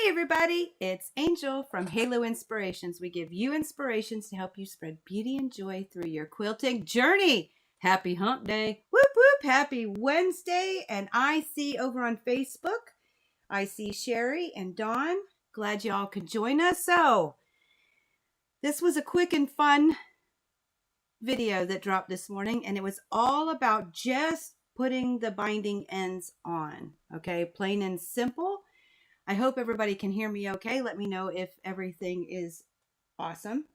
Hey everybody, it's Angel from Halo Inspirations. We give you inspirations to help you spread beauty and joy through your quilting journey. Happy hump day. Whoop whoop, happy Wednesday. And I see over on Facebook, I see Sherry and Dawn. Glad y'all could join us. So this was a quick and fun video that dropped this morning, and it was all about just putting the binding ends on. Okay, plain and simple. I hope everybody can hear me okay. Let me know if everything is awesome.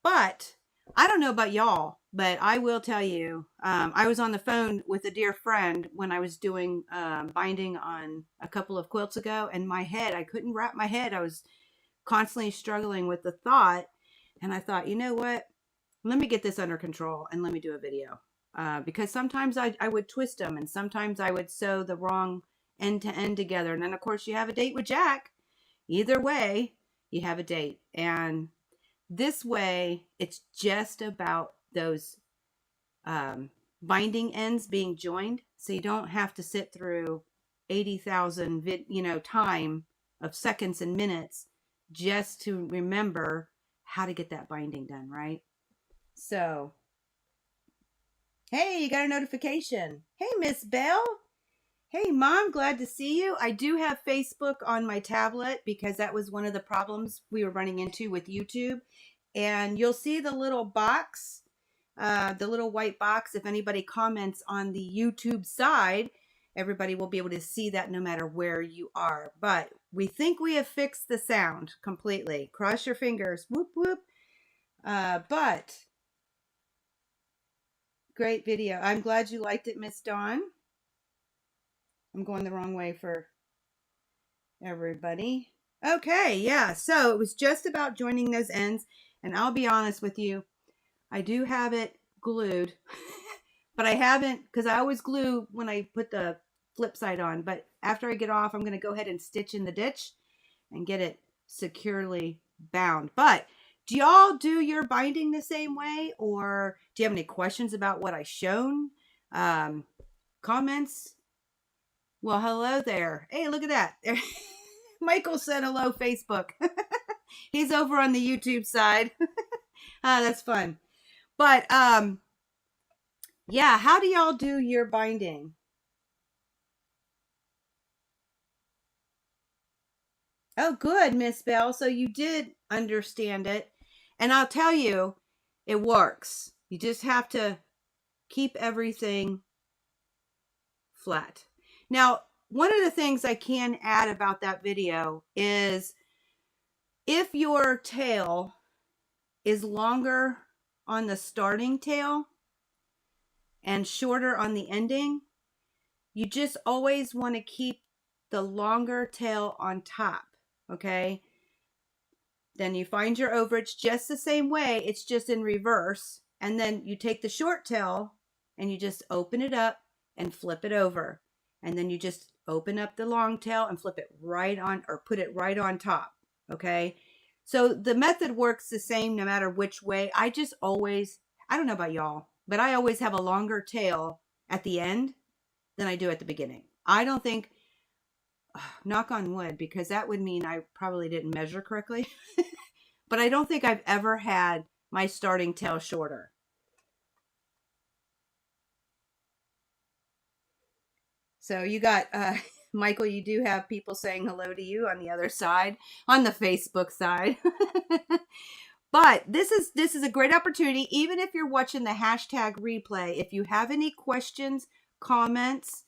But I don't know about y'all, but I will tell you, I was on the phone with a dear friend when I was doing binding on a couple of quilts ago, and my head, I couldn't wrap my head. I was constantly struggling with the thought, and I thought, you know what? Let me get this under control and let me do a video. Because sometimes I would twist them, and sometimes I would sew the wrong end to end together. And then of course you have a date with Jack. Either way, you have a date. And this way, it's just about those binding ends being joined. So you don't have to sit through 80,000 time of seconds and minutes just to remember how to get that binding done, right? So, hey, you got a notification. Hey, Miss Belle. Hey, Mom, glad to see you. I do have Facebook on my tablet because that was one of the problems we were running into with YouTube. And you'll see the little box, the little white box. If anybody comments on the YouTube side, everybody will be able to see that no matter where you are. But we think we have fixed the sound completely. Cross your fingers. Whoop, whoop. But great video. I'm glad you liked it, Miss Dawn. I'm going the wrong way for everybody. Okay, yeah, so it was just about joining those ends, and I'll be honest with you, I do have it glued, but I haven't, because I always glue when I put the flip side on, but after I get off, I'm going to go ahead and stitch in the ditch and get it securely bound. But do y'all do your binding the same way, or do you have any questions about what I shown? Comments? Well, hello there. Hey, look at that. Michael said hello, Facebook. He's over on the YouTube side. That's fun. But, yeah, how do y'all do your binding? Oh, good, Miss Belle. So you did understand it. And I'll tell you, it works. You just have to keep everything flat. Now, one of the things I can add about that video is if your tail is longer on the starting tail and shorter on the ending, you just always want to keep the longer tail on top, okay? Then you find your overage just the same way, it's just in reverse. And then you take the short tail and you just open it up and flip it over. And then you just open up the long tail and flip it right on, or put it right on top, okay? So the method works the same no matter which way. I just always, I don't know about y'all, but I always have a longer tail at the end than I do at the beginning. I don't think, knock on wood, because that would mean I probably didn't measure correctly, but I don't think I've ever had my starting tail shorter. So you got, Michael, you do have people saying hello to you on the other side, on the Facebook side. But this is a great opportunity, even if you're watching the hashtag replay. If you have any questions, comments,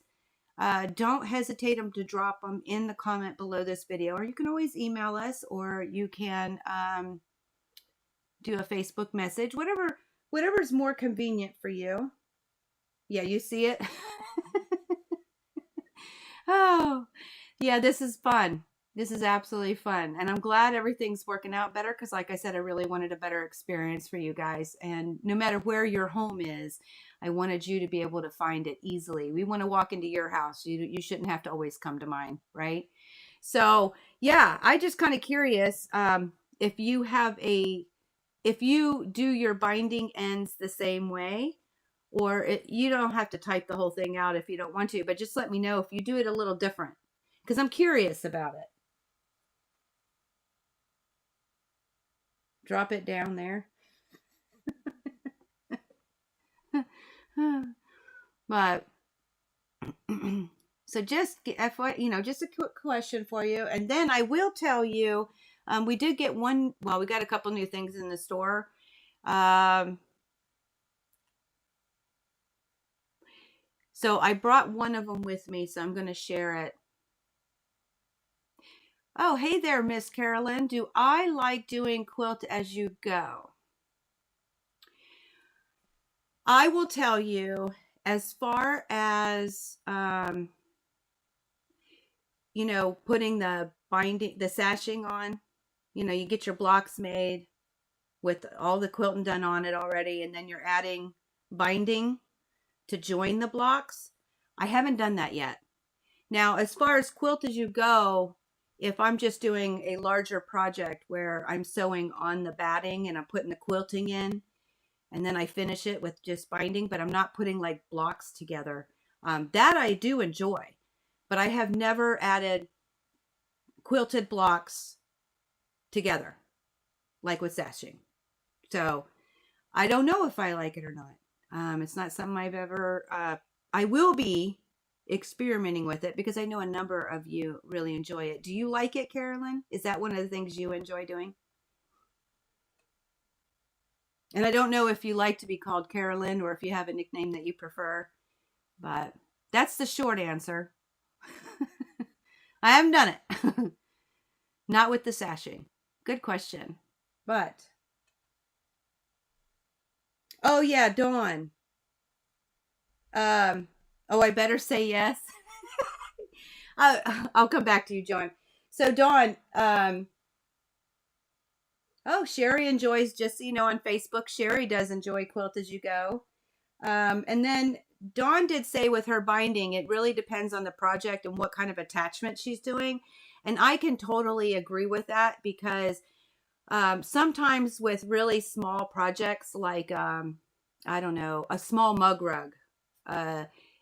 don't hesitate to drop them in the comment below this video. Or you can always email us, or you can do a Facebook message, whatever is more convenient for you. Yeah, you see it? Oh, yeah, this is fun. This is absolutely fun. And I'm glad everything's working out better because, like I said, I really wanted a better experience for you guys. And no matter where your home is, I wanted you to be able to find it easily. We want to walk into your house. You shouldn't have to always come to mine, right? So, yeah, I just kind of curious if you do your binding ends the same way. Or you don't have to type the whole thing out if you don't want to, but just let me know if you do it a little different, because I'm curious about it. drop it down there. But so just just a quick question for you, and then I will tell you, we did get one. Well, we got a couple new things in the store. Um, so I brought one of them with me, so I'm going to share it. Oh, hey there, Miss Carolyn. Do I like doing quilt as you go? I will tell you, as far as putting the binding, the sashing on, you get your blocks made with all the quilting done on it already, and then you're adding binding to join the blocks. I haven't done that yet. Now, as far as quilt as you go, if I'm just doing a larger project where I'm sewing on the batting and I'm putting the quilting in, and then I finish it with just binding, but I'm not putting like blocks together. That I do enjoy, but I have never added quilted blocks together, like with sashing. So I don't know if I like it or not. It's not something I've ever, I will be experimenting with it because I know a number of you really enjoy it. Do you like it, Carolyn? Is that one of the things you enjoy doing? And I don't know if you like to be called Carolyn or if you have a nickname that you prefer, but that's the short answer. I haven't done it. Not with the sashing. Good question. But, oh yeah, Dawn. I better say yes. I'll come back to you, John. So Dawn, oh, Sherry enjoys, just so you know, on Facebook, Sherry does enjoy Quilt as you go. And then Dawn did say with her binding, it really depends on the project and what kind of attachment she's doing. And I can totally agree with that because sometimes with really small projects like, I don't know, a small mug rug,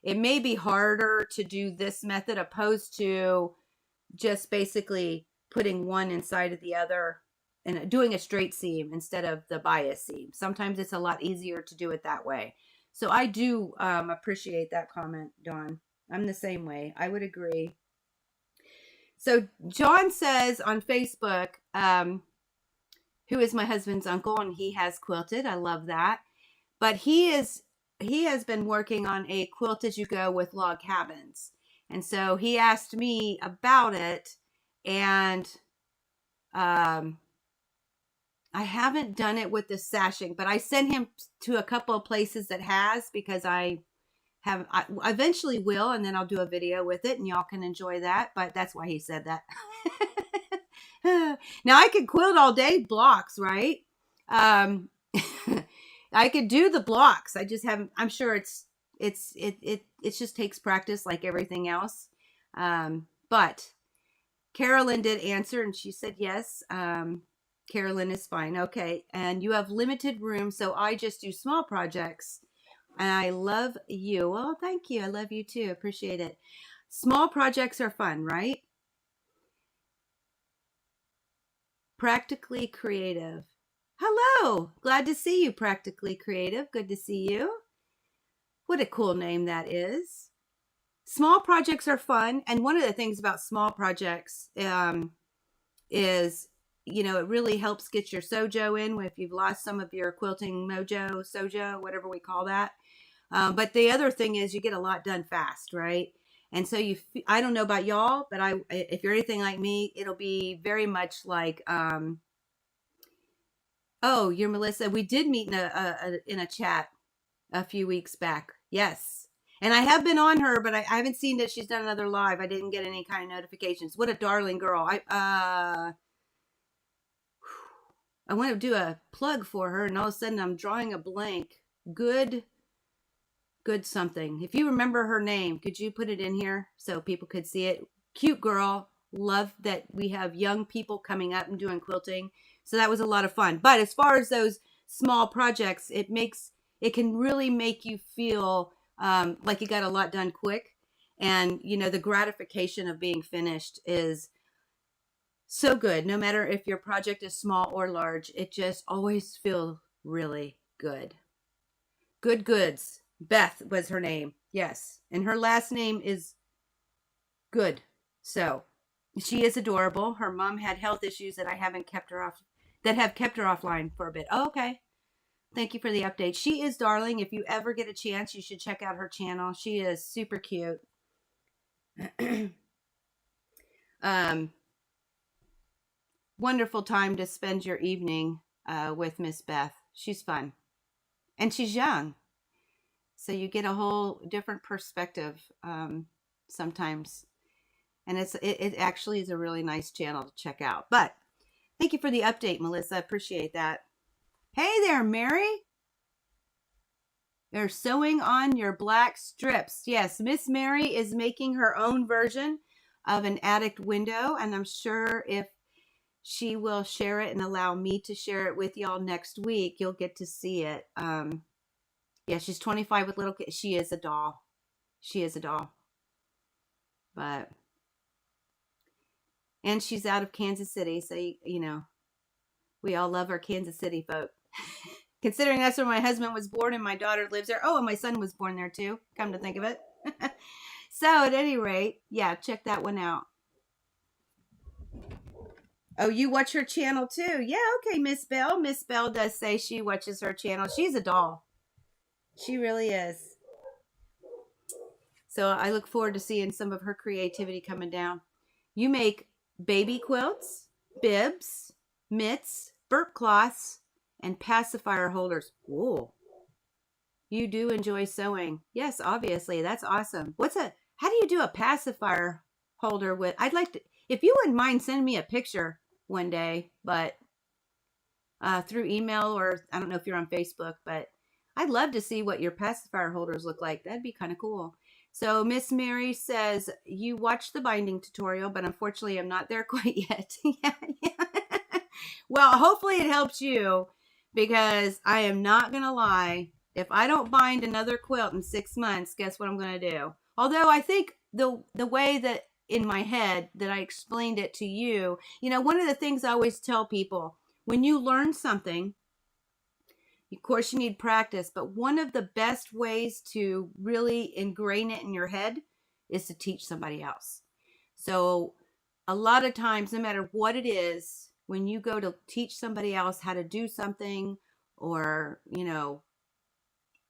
it may be harder to do this method opposed to just basically putting one inside of the other and doing a straight seam instead of the bias seam. Sometimes it's a lot easier to do it that way. So I do appreciate that comment, Dawn. I'm the same way. I would agree. So John says on Facebook, who is my husband's uncle, and he has quilted. I love that. But he has been working on a quilt as you go with log cabins. And so he asked me about it, and I haven't done it with the sashing, but I sent him to a couple of places that has, because I eventually will, and then I'll do a video with it and y'all can enjoy that. But that's why he said that. Now I could quilt all day blocks, right? I could do the blocks. I just haven't. I'm sure it just takes practice like everything else. But Carolyn did answer, and she said yes. Carolyn is fine. Okay, and you have limited room, so I just do small projects. And I love you. Well, thank you. I love you too. Appreciate it. Small projects are fun, right? Practically Creative. Hello. Glad to see you, Practically Creative. Good to see you. What a cool name that is. Small projects are fun. And one of the things about small projects is, it really helps get your sojo in if you've lost some of your quilting mojo, sojo, whatever we call that. But the other thing is you get a lot done fast, right? And so I don't know about y'all, but if you're anything like me, it'll be very much like, oh, you're Melissa. We did meet in a chat a few weeks back. Yes. And I have been on her, but I haven't seen that she's done another live. I didn't get any kind of notifications. What a darling girl. I want to do a plug for her, and all of a sudden I'm drawing a blank. Good something. If you remember her name, could you put it in here so people could see it? Cute girl. Love that we have young people coming up and doing quilting. So that was a lot of fun. But as far as those small projects, it can really make you feel like you got a lot done quick. And, the gratification of being finished is so good. No matter if your project is small or large, it just always feels really good. Good Goods. Beth was her name. Yes. And her last name is Good. So she is adorable. Her mom had health issues that have kept her offline for a bit. Oh, okay. Thank you for the update. She is darling. If you ever get a chance, you should check out her channel. She is super cute. Wonderful time to spend your evening with Miss Beth. She's fun. And she's young. So you get a whole different perspective sometimes. And it actually is a really nice channel to check out. But thank you for the update, Melissa. Appreciate that. Hey there, Mary. They're sewing on your black strips. Yes, Miss Mary is making her own version of an attic window. And I'm sure if she will share it and allow me to share it with y'all next week, you'll get to see it. Yeah, she's 25 with little kids. She is a doll. She is a doll. But, and she's out of Kansas City. So, you know, we all love our Kansas City folk. Considering that's where my husband was born and my daughter lives there. Oh, and my son was born there too, come to think of it. So at any rate, yeah, check that one out. Oh, you watch her channel too? Yeah, okay, Miss Belle. Miss Belle does say she watches her channel. She's a doll. She really is. So I look forward to seeing some of her creativity coming down. You make baby quilts, bibs, mitts, burp cloths, and pacifier holders. Whoa. You do enjoy sewing. Yes, obviously. That's awesome. How do you do a pacifier holder with, I'd like to, if you wouldn't mind sending me a picture one day, but through email, or I don't know if you're on Facebook, but I'd love to see what your pacifier holders look like. That'd be kind of cool. So Miss Mary says, you watched the binding tutorial, but unfortunately I'm not there quite yet. Yeah. Well, hopefully it helps you, because I am not going to lie. If I don't bind another quilt in 6 months, guess what I'm going to do? Although I think the way that in my head that I explained it to you, you know, one of the things I always tell people, when you learn something, of course you need practice, but one of the best ways to really ingrain it in your head is to teach somebody else. So a lot of times, no matter what it is, when you go to teach somebody else how to do something, or, you know,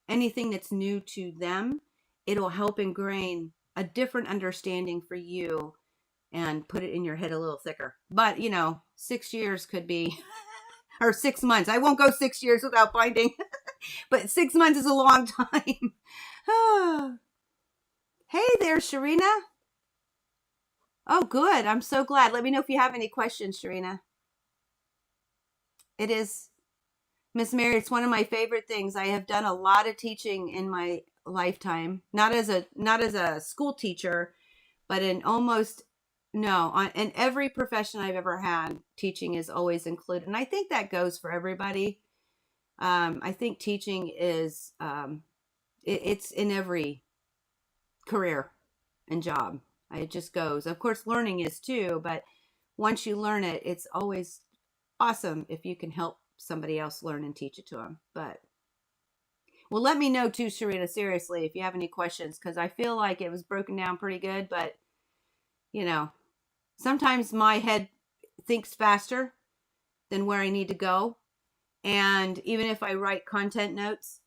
anything that's new to them, it'll help ingrain a different understanding for you and put it in your head a little thicker. But, you know, 6 years could be, or 6 months. I won't go 6 years without binding, but 6 months is a long time. Hey there, Sharina. Oh, good. I'm so glad. Let me know if you have any questions, Sharina. It is, Miss Mary, it's one of my favorite things. I have done a lot of teaching in my lifetime, not as a school teacher, but in every profession I've ever had, teaching is always included. And I think that goes for everybody. I think teaching is, it's in every career and job. It just goes. Of course, learning is too, but once you learn it, it's always awesome if you can help somebody else learn and teach it to them. But, well, let me know too, Sharita, seriously, if you have any questions, because I feel like it was broken down pretty good, but, you know, sometimes my head thinks faster than where I need to go. And even if I write content notes,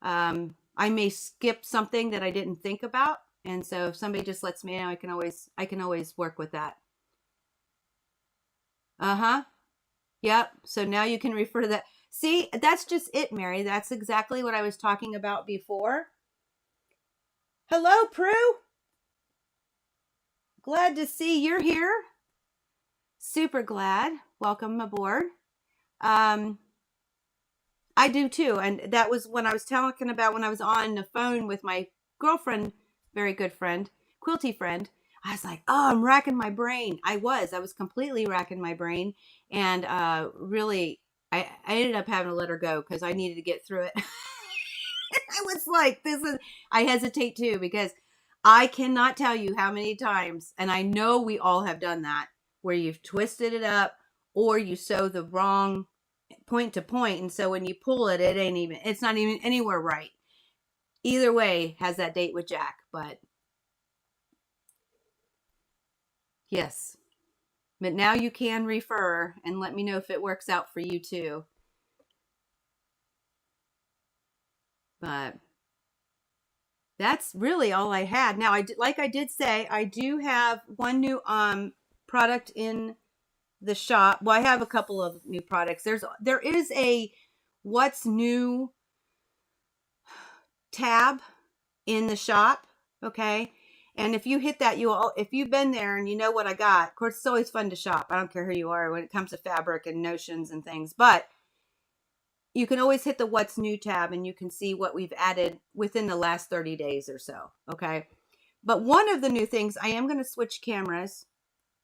I may skip something that I didn't think about. And so if somebody just lets me know, I can always work with that. Yep. So now you can refer to that. See, that's just it, Mary. That's exactly what I was talking about before. Hello, Prue. Glad to see you're here. Super glad. Welcome aboard. I do too. And that was when I was talking about when I was on the phone with my girlfriend, very good friend, quilty friend. I was like, oh, I'm racking my brain. I was completely racking my brain. And really, I ended up having to let her go because I needed to get through it. I was like, I hesitate too, because I cannot tell you how many times, and I know we all have done that, where you've twisted it up, or you sew the wrong point to point, and so when you pull it, it's not even anywhere right. Either way has that date with Jack, but yes. But now you can refer and let me know if it works out for you too. But that's really all I had. Now, like I did say, I do have one new product in the shop. Well, I have a couple of new products. There is a what's new tab in the shop, okay? And if you hit that, if you've been there and you know what I got, of course, it's always fun to shop. I don't care who you are when it comes to fabric and notions and things, but you can always hit the what's new tab and you can see what we've added within the last 30 days or so, okay? But one of the new things, I am going to switch cameras.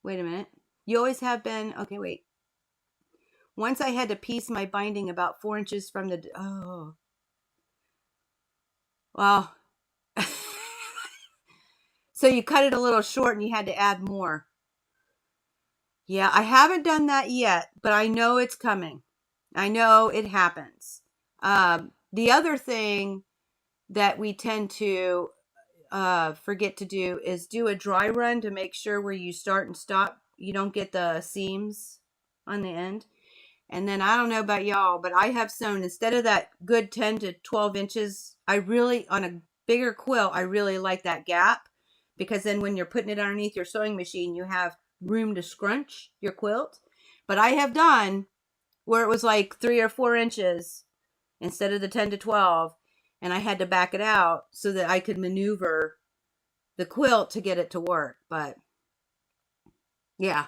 Wait a minute. You always have been, okay, wait. Once I had to piece my binding about 4 inches from the, oh, well, so you cut it a little short and you had to add more. Yeah, I haven't done that yet, but I know it's coming. I know it happens. The other thing that we tend to forget to do is do a dry run to make sure where you start and stop, you don't get the seams on the end. And then I don't know about y'all, but I have sewn, instead of that good 10 to 12 inches, I really, on a bigger quilt, I really like that gap, because then when you're putting it underneath your sewing machine, you have room to scrunch your quilt. But I have done where it was like 3 or 4 inches instead of the 10 to 12, and I had to back it out so that I could maneuver the quilt to get it to work. But yeah.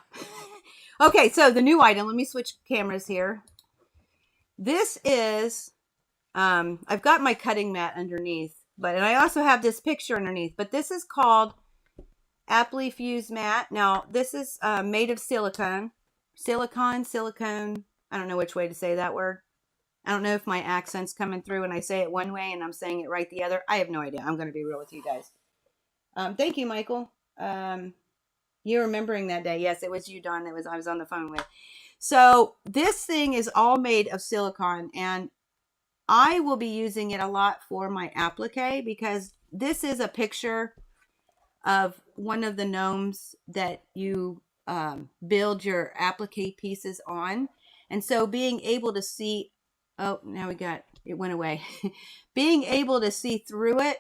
Okay, so the new item, let me switch cameras here. This is, I've got my cutting mat underneath, and I also have this picture underneath, but this is called Applique Fuse Mat. Now, this is made of silicone. Silicone. I don't know which way to say that word. I don't know if my accent's coming through when I say it one way and I'm saying it right the other. I have no idea. I'm going to be real with you guys. Thank you, Michael. You're remembering that day. Yes, it was you, Dawn. I was on the phone with. So this thing is all made of silicone, and I will be using it a lot for my applique, because this is a picture of one of the gnomes that you build your applique pieces on. And so being able to see, oh, now it went away. Being able to see through it,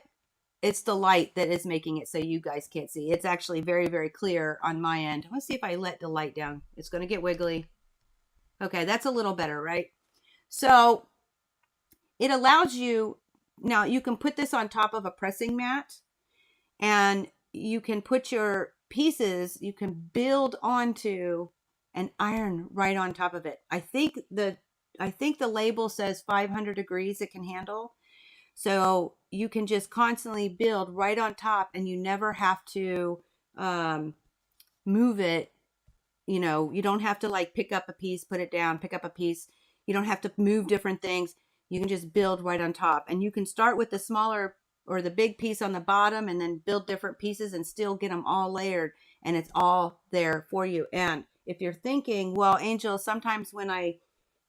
it's the light that is making it so you guys can't see. It's actually very, very clear on my end. Let's see if I let the light down. It's going to get wiggly. Okay, that's a little better, right? So it allows you, now you can put this on top of a pressing mat, and you can put your pieces, you can build onto and iron right on top of it. I think the label says 500 degrees it can handle. So you can just constantly build right on top, and you never have to move it. You know, you don't have to like pick up a piece, put it down, pick up a piece. You don't have to move different things. You can just build right on top. And you can start with the smaller or the big piece on the bottom and then build different pieces and still get them all layered. And it's all there for you. And if you're thinking, well, Angel, sometimes when I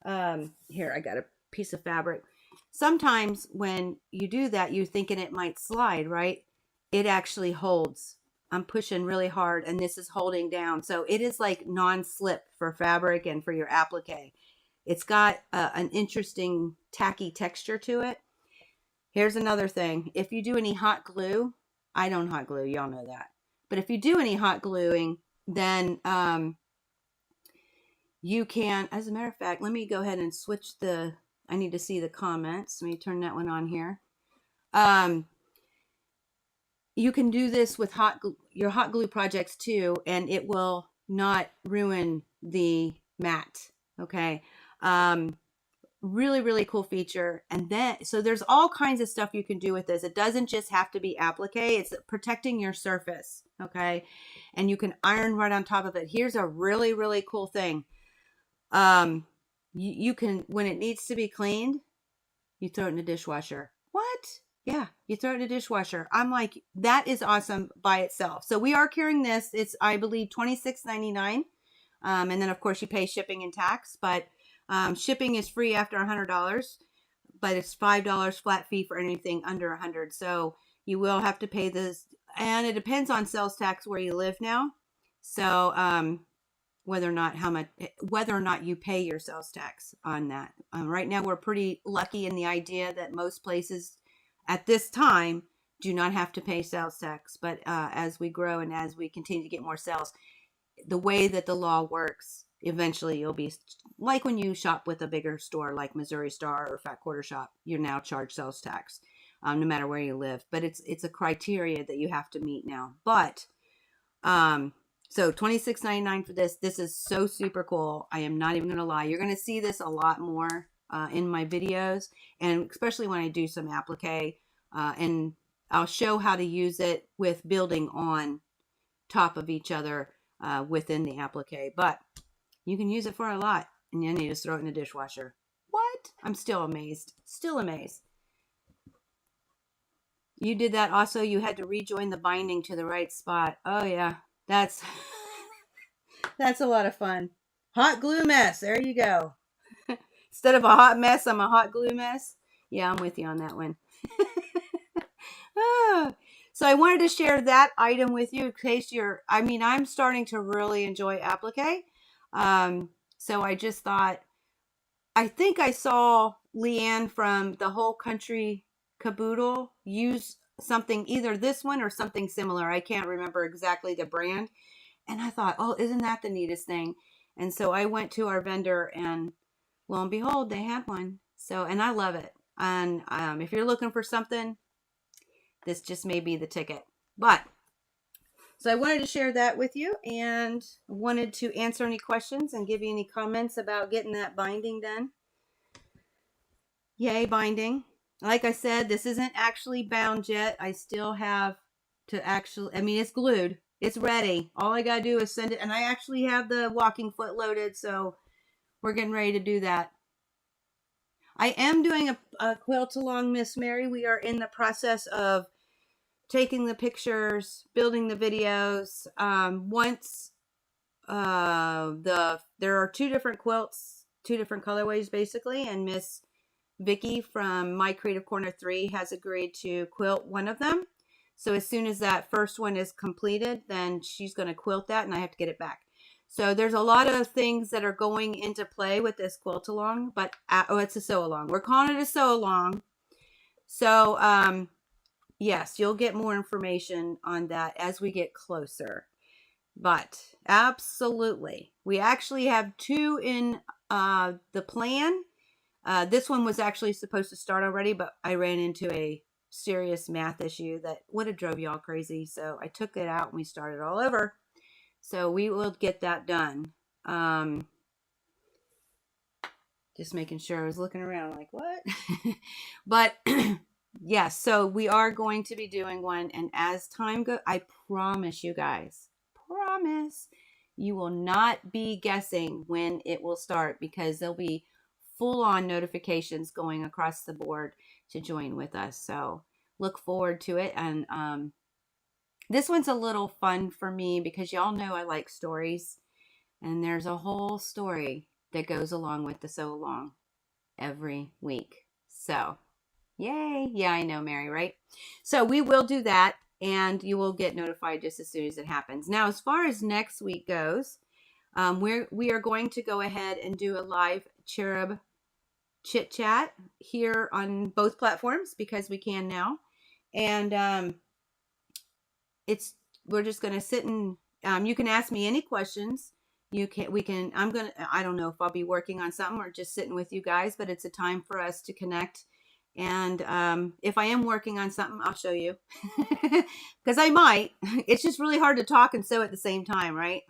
got a piece of fabric. Sometimes when you do that, you're thinking it might slide, right? It actually holds. I'm pushing really hard, and this is holding down. So it is like non-slip for fabric and for your applique. It's got an interesting tacky texture to it. Here's another thing. If you do any hot glue, I don't hot glue, y'all know that. But if you do any hot gluing, then you can, as a matter of fact, let me go ahead and switch I need to see the comments. Let me turn that one on here. You can do this with your hot glue projects too, and it will not ruin the mat. Okay. Really, really cool feature. And then, so there's all kinds of stuff you can do with this. It doesn't just have to be applique. It's protecting your surface. Okay. And you can iron right on top of it. Here's a really, really cool thing. You can, when it needs to be cleaned, you throw it in the dishwasher. What? Yeah, you throw it in the dishwasher. I'm like, that is awesome by itself. So we are carrying this. It's, I believe, $26.99. And then of course you pay shipping and tax, but shipping is free after $100, but it's $5 flat fee for anything under 100. So you will have to pay this, and it depends on sales tax where you live now. So whether or not you pay your sales tax on that. Right now, we're pretty lucky in the idea that most places at this time do not have to pay sales tax. But as we grow and as we continue to get more sales, the way that the law works, eventually you'll be like when you shop with a bigger store like Missouri Star or Fat Quarter Shop, you're now charged sales tax, no matter where you live. But it's a criteria that you have to meet now. But so $26.99 for this. This is so super cool. I am not even going to lie. You're going to see this a lot more in my videos, and especially when I do some applique, and I'll show how to use it with building on top of each other within the applique. But you can use it for a lot, and then you just throw it in the dishwasher. What? I'm still amazed. Still amazed. You did that also. You had to rejoin the binding to the right spot. Oh yeah. That's a lot of fun. Hot glue mess. There you go. Instead of a hot mess, I'm a hot glue mess. Yeah, I'm with you on that one. So I wanted to share that item with you in case I'm starting to really enjoy applique. So I just thought, I think I saw Leanne from the Whole Country Caboodle use something, either this one or something similar. I can't remember exactly the brand. And I thought, oh, isn't that the neatest thing? And so I went to our vendor, and lo and behold, they had one. So, and I love it. And if you're looking for something, this just may be the ticket. But, so I wanted to share that with you, and wanted to answer any questions and give you any comments about getting that binding done. Yay, binding. Like I said, this isn't actually bound yet. I still have to it's glued. It's ready. All I got to do is send it. And I actually have the walking foot loaded. So we're getting ready to do that. I am doing a quilt along, Miss Mary. We are in the process of taking the pictures, building the videos. There are 2 different quilts, 2 different colorways basically. And Miss Vicky from My Creative Corner 3 has agreed to quilt one of them. So as soon as that first one is completed, then she's going to quilt that, and I have to get it back. So there's a lot of things that are going into play with this quilt along, but it's a sew along. We're calling it a sew along. So yes, you'll get more information on that as we get closer. But absolutely, we actually have 2 in the plan. This one was actually supposed to start already, but I ran into a serious math issue that would have drove y'all crazy. So I took it out and we started all over. So we will get that done. Just making sure. I was looking around like, what? But yes, so we are going to be doing one. And as time goes, I promise you guys, you will not be guessing when it will start, because there'll be full-on notifications going across the board to join with us. So look forward to it. And this one's a little fun for me because y'all know I like stories, and there's a whole story that goes along with the sew along every week. So yay. Yeah, I know, Mary, right? So we will do that, and you will get notified just as soon as it happens. Now, as far as next week goes, we are going to go ahead and do a live cherub chit chat here on both platforms because we can now. And we're just going to sit and you can ask me any questions. I don't know if I'll be working on something or just sitting with you guys, but it's a time for us to connect. And if I am working on something, I'll show you because I might. It's just really hard to talk and sew at the same time, right?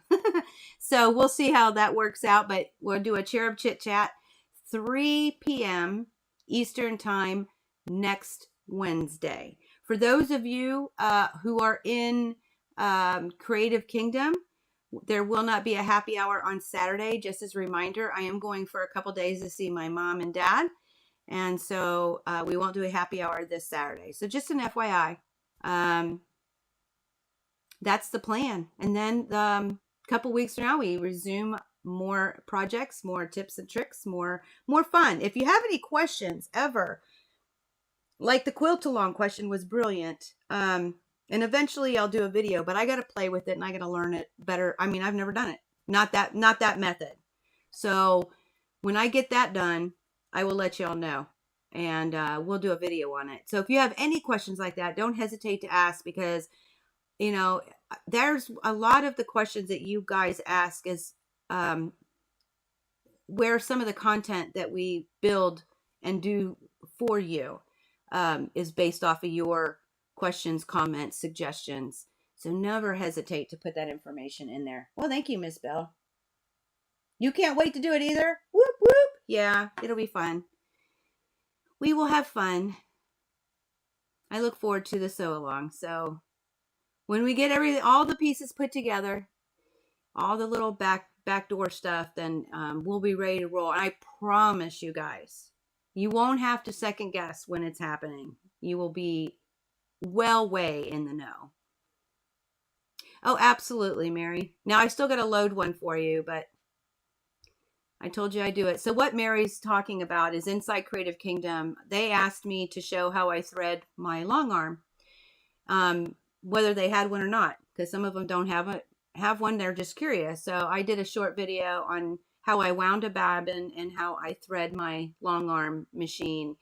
So we'll see how that works out, but we'll do a cherub chit chat 3 p.m. Eastern time next Wednesday. For those of you who are in Creative Kingdom, there will not be a happy hour on Saturday. Just as a reminder, I am going for a couple days to see my mom and dad. And so we won't do a happy hour this Saturday. So just an FYI. That's the plan. And then couple weeks from now, we resume more projects, more tips and tricks, more fun. If you have any questions ever, like the quilt along question was brilliant. And eventually I'll do a video, but I got to play with it and I got to learn it better. I mean, I've never done it. Not that method. So when I get that done, I will let y'all know, and we'll do a video on it. So if you have any questions like that, don't hesitate to ask, because, you know, there's a lot of the questions that you guys ask is where some of the content that we build and do for you is based off of your questions, comments, suggestions. So never hesitate to put that information in there. Well, thank you, Miss Belle. You can't wait to do it either? Whoop, whoop. Yeah, it'll be fun. We will have fun. I look forward to the sew along. So when we get all the pieces put together, all the little backdoor stuff, then we'll be ready to roll. And I promise you guys, you won't have to second guess when it's happening. You will be well way in the know. Oh, absolutely, Mary. Now I still got to load one for you, but I told you I'd do it. So what Mary's talking about is inside Creative Kingdom. They asked me to show how I thread my long arm, whether they had one or not, because some of them don't have one. They're just curious. So I did a short video on how I wound a bobbin and how I thread my long arm machine,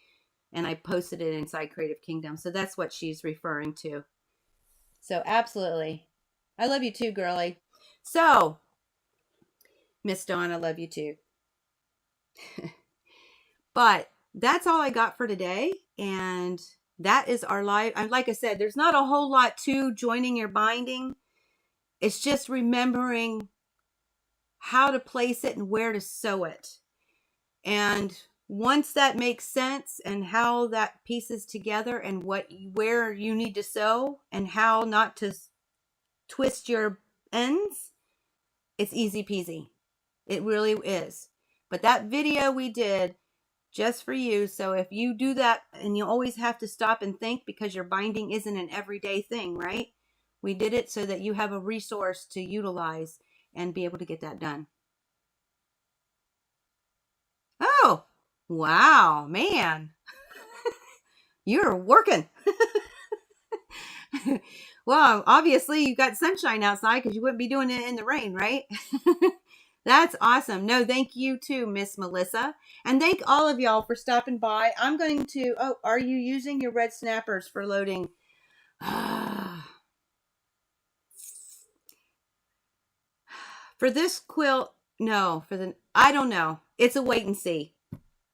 and I posted it inside Creative Kingdom. So that's what she's referring to. So absolutely. I love you too, girly. So Miss Dawn, I love you too. But that's all I got for today. And that is our live. Like I said, there's not a whole lot to joining your binding. It's just remembering how to place it and where to sew it. And once that makes sense, and how that pieces together, and where you need to sew and how not to twist your ends, it's easy peasy. It really is. But that video we did just for you. So if you do that, and you always have to stop and think because your binding isn't an everyday thing, right? We did it so that you have a resource to utilize and be able to get that done. Oh, wow, man. You're working. Well, obviously you got sunshine outside because you wouldn't be doing it in the rain, right? That's awesome. No, thank you too, Miss Melissa. And thank all of y'all for stopping by. I'm going to, oh, are you using your red snappers for loading? For this quilt, no. I don't know. It's a wait and see.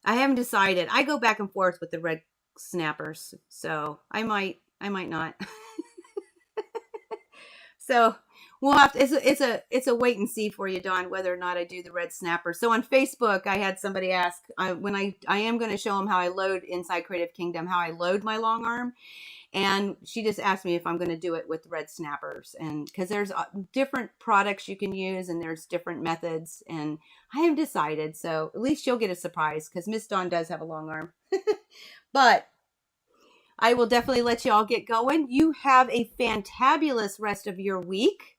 I haven't decided. I go back and forth with the red snappers. So I might not. So we'll have to, it's a wait and see for you, Dawn, whether or not I do the red snapper. So on Facebook, I had somebody ask when I am going to show them how I load inside Creative Kingdom, how I load my long arm. And she just asked me if I'm going to do it with red snappers, and because there's different products you can use and there's different methods, and I haven't decided. So at least you'll get a surprise, because Miss Dawn does have a long arm. But I will definitely let you all get going. You have a fantabulous rest of your week.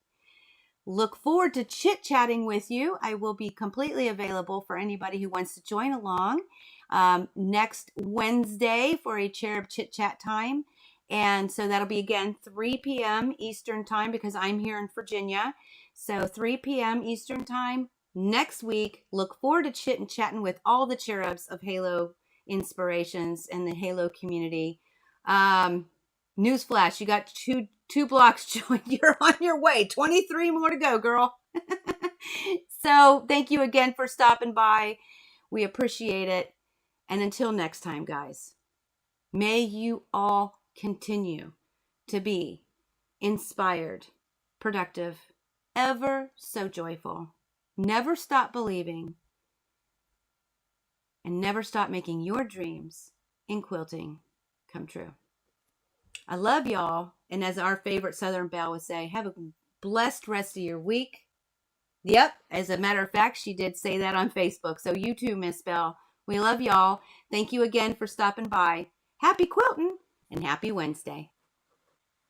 Look forward to chit-chatting with you. I will be completely available for anybody who wants to join along next Wednesday for a Cherub Chit-Chat time. And so that'll be, again, 3 p.m. Eastern time, because I'm here in Virginia. So 3 p.m. Eastern time next week. Look forward to chatting with all the cherubs of Halo Inspirations and the Halo community. Newsflash, you got two blocks joined. You're on your way. 23 more to go, girl. So thank you again for stopping by. We appreciate it. And until next time, guys, may you all continue to be inspired, productive, ever so joyful. Never stop believing, and never stop making your dreams in quilting come true. I love y'all. And as our favorite Southern Belle would say, have a blessed rest of your week. Yep. As a matter of fact, she did say that on Facebook. So you too, Miss Belle. We love y'all. Thank you again for stopping by. Happy quilting and happy Wednesday.